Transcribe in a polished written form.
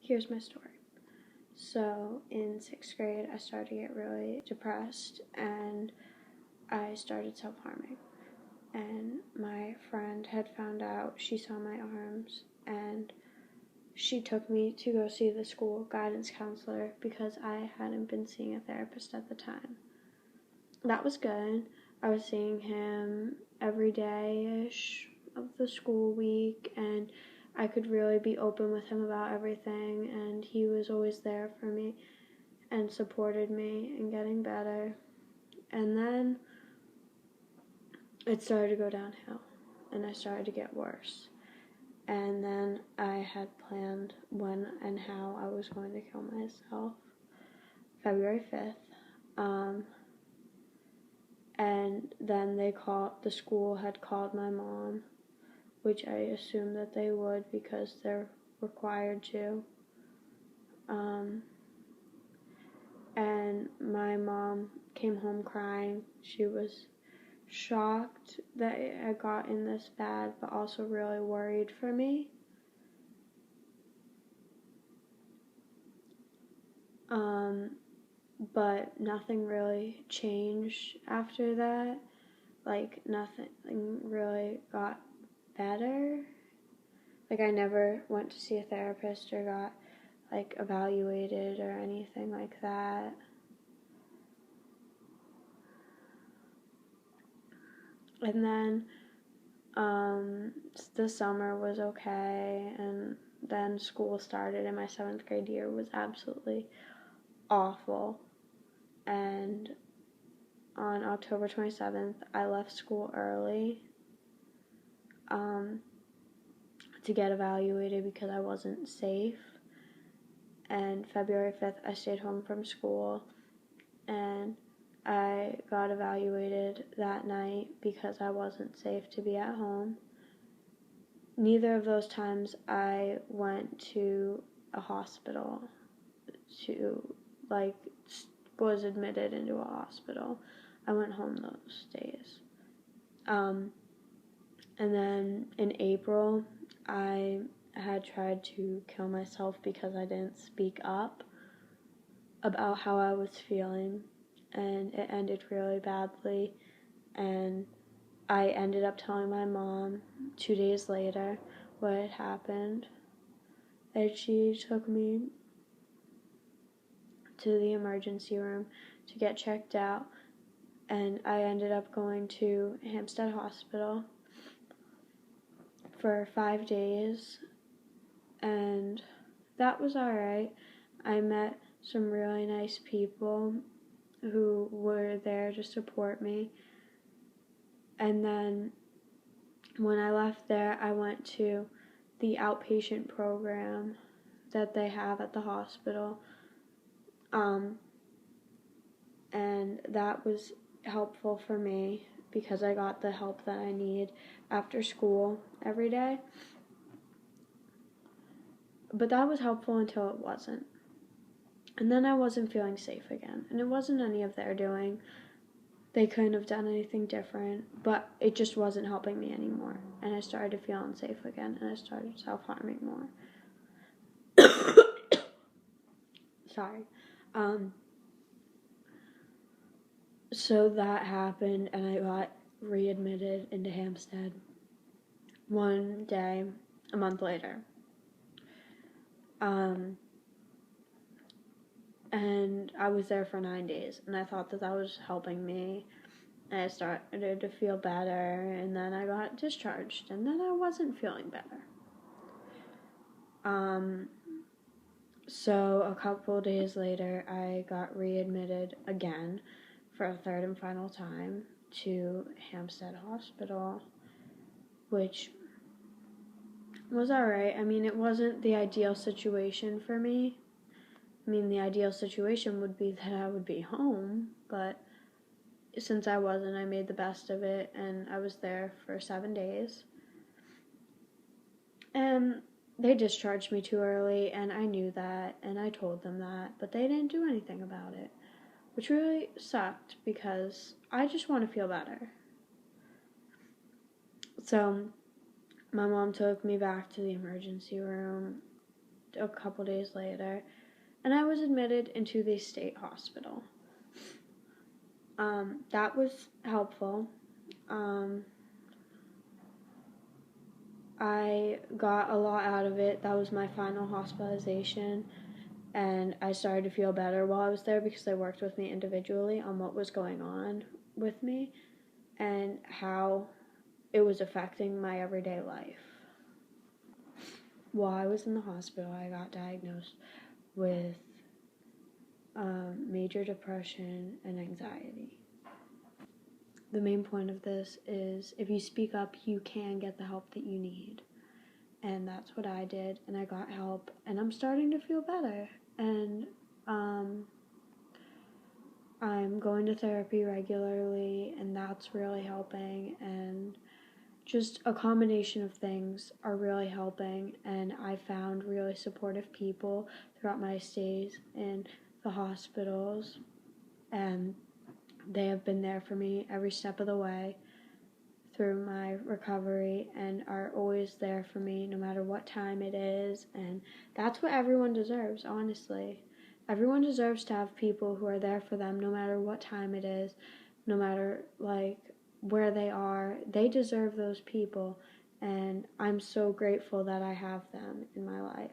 here's my story. So in 6th grade, I started to get really depressed, and I started self-harming. And my friend had found out, she saw my arms, and she took me to go see the school guidance counselor because I hadn't been seeing a therapist at the time. That was good. I was seeing him every day-ish of the school week, and I could really be open with him about everything, and he was always there for me and supported me in getting better. And then it started to go downhill, and I started to get worse. And then I had planned when and how I was going to kill myself, February 5th. And then the school had called my mom, which I assumed that they would because they're required to. And my mom came home crying. She was shocked that it had gotten this bad, but also really worried for me. But nothing really changed after that. Like, nothing really got better. Like, I never went to see a therapist or got, like, evaluated or anything like that. And then, the summer was okay, and then school started, and my 7th grade year was absolutely awful. And on October 27th, I left school early to get evaluated because I wasn't safe. And February 5th, I stayed home from school, and I got evaluated that night because I wasn't safe to be at home. Neither of those times I went to a hospital was admitted into a hospital. I went home those days. And then in April, I had tried to kill myself because I didn't speak up about how I was feeling, and it ended really badly, and I ended up telling my mom 2 days later what had happened, and she took me to the emergency room to get checked out, and I ended up going to Hampstead Hospital for 5 days, and that was alright. I met some really nice people who were there to support me, and then when I left there, I went to the outpatient program that they have at the hospital, and that was helpful for me because I got the help that I need after school every day. But that was helpful until it wasn't. And then I wasn't feeling safe again, and it wasn't any of their doing. They couldn't have done anything different, but it just wasn't helping me anymore, and I started to feel unsafe again, and I started self-harming more. Sorry. So that happened, and I got readmitted into Hampstead one day, a month later. And I was there for 9 days, and I thought that was helping me, and I started to feel better, and then I got discharged, and then I wasn't feeling better. So a couple days later, I got readmitted again for a third and final time to Hampstead Hospital, which was alright. I mean, it wasn't the ideal situation for me. I mean, the ideal situation would be that I would be home, but since I wasn't, I made the best of it, and I was there for 7 days. And they discharged me too early, and I knew that, and I told them that, but they didn't do anything about it, which really sucked because I just want to feel better. So my mom took me back to the emergency room a couple days later, and I was admitted into the state hospital. That was helpful. I got a lot out of it. That was my final hospitalization, and I started to feel better while I was there because they worked with me individually on what was going on with me and how it was affecting my everyday life. While I was in the hospital, I got diagnosed with major depression and anxiety. The main point of this is if you speak up, you can get the help that you need. And that's what I did, and I got help, and I'm starting to feel better. And I'm going to therapy regularly, and that's really helping. And just a combination of things are really helping, and I found really supportive people throughout my stays in the hospitals, and they have been there for me every step of the way through my recovery and are always there for me no matter what time it is. And that's what everyone deserves, honestly. Everyone deserves to have people who are there for them no matter what time it is, no matter where they are. They deserve those people, and I'm so grateful that I have them in my life.